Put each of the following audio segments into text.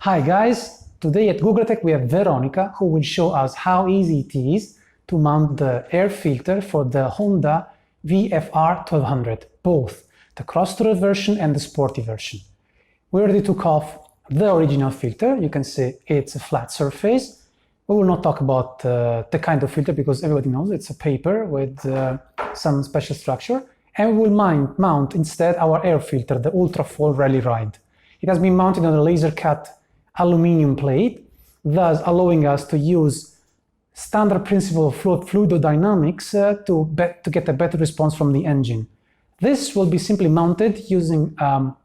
Hi guys, today at Guglatech we have Veronica who will show us how easy it is to mount the air filter for the Honda VFR 1200, both the cross-through version and the sporty version. We already took off the original filter. You can see it's a flat surface. We will not talk about the kind of filter because everybody knows it's a paper with some special structure, and we will mount instead our air filter, the Ultra Rally Raid. It has been mounted on a laser cut aluminium plate, thus allowing us to use standard principle of fluidodynamics to get a better response from the engine. This will be simply mounted using a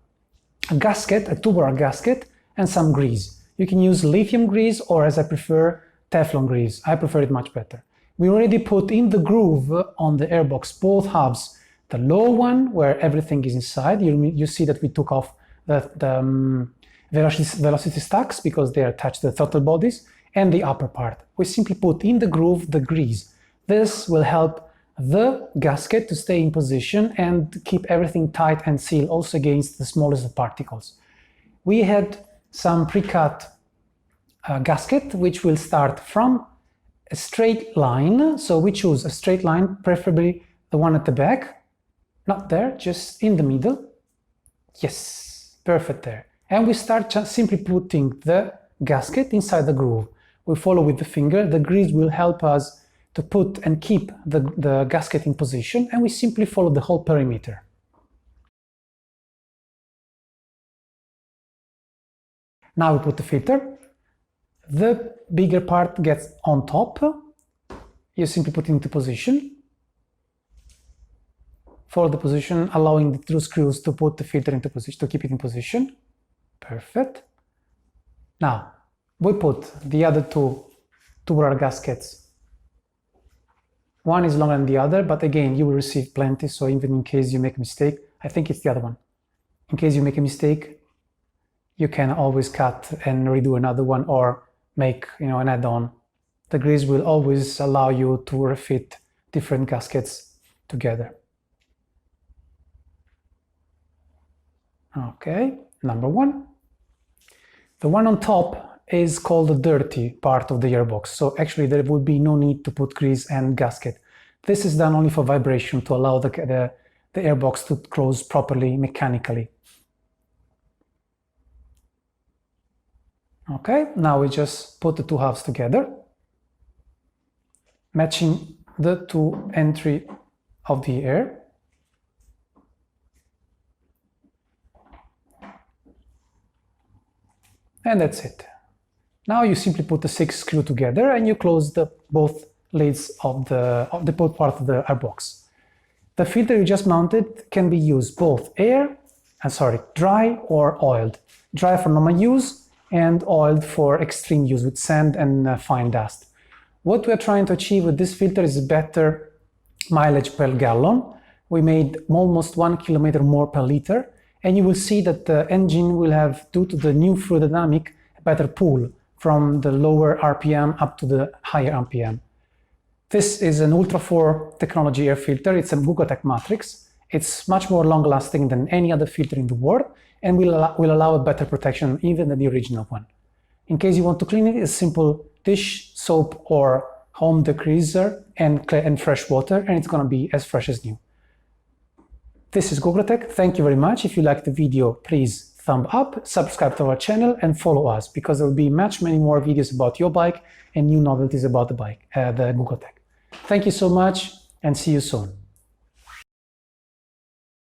gasket, a tubular gasket, and some grease. You can use lithium grease or, as I prefer, Teflon grease. I prefer it much better. We already put in the groove on the airbox both halves. The lower one, where everything is inside, you see that we took off the velocity stacks because they are attached to the throttle bodies, and the upper part. We simply put in the groove the grease. This will help the gasket to stay in position and keep everything tight and sealed, also against the smallest particles. We had some pre-cut gasket which will start from a straight line, so we choose a straight line, preferably the one at the back, not there, just in the middle. Yes, perfect there. And we start simply putting the gasket inside the groove. We follow with the finger. The grease will help us to put and keep the gasket in position, and we simply follow the whole perimeter. Now we put the filter. The bigger part gets on top. You simply put it into position. Follow the position, allowing the two screws to put the filter into position, to keep it in position. Perfect. Now, we put the other two tubular gaskets. One is longer than the other, but again, you will receive plenty, so even in case you make a mistake, I think it's the other one. In case you make a mistake, you can always cut and redo another one or make, an add-on. The grease will always allow you to refit different gaskets together. Okay, number one. The one on top is called the dirty part of the airbox, so actually there would be no need to put grease and gasket. This is done only for vibration to allow the airbox to close properly mechanically. Okay, now we just put the two halves together, matching the two entry of the air. And that's it. Now you simply put the 6 screws together and you close both lids of the both parts of the airbox. The filter you just mounted can be used both dry or oiled. Dry for normal use and oiled for extreme use with sand and fine dust. What we are trying to achieve with this filter is better mileage per gallon. We made almost 1 kilometer more per liter. And you will see that the engine will have, due to the new fluid dynamic, a better pull from the lower RPM up to the higher RPM. This is an Ultra 4 technology air filter. It's a Guglatech matrix. It's much more long-lasting than any other filter in the world and will allow a better protection even than the original one. In case you want to clean it, it's simple dish, soap, or home degreaser and fresh water, and it's going to be as fresh as new. This is Guglatech. Thank you very much. If you liked the video, please thumb up, subscribe to our channel, and follow us because there will be many more videos about your bike and new novelties about the bike, the Guglatech. Thank you so much and see you soon.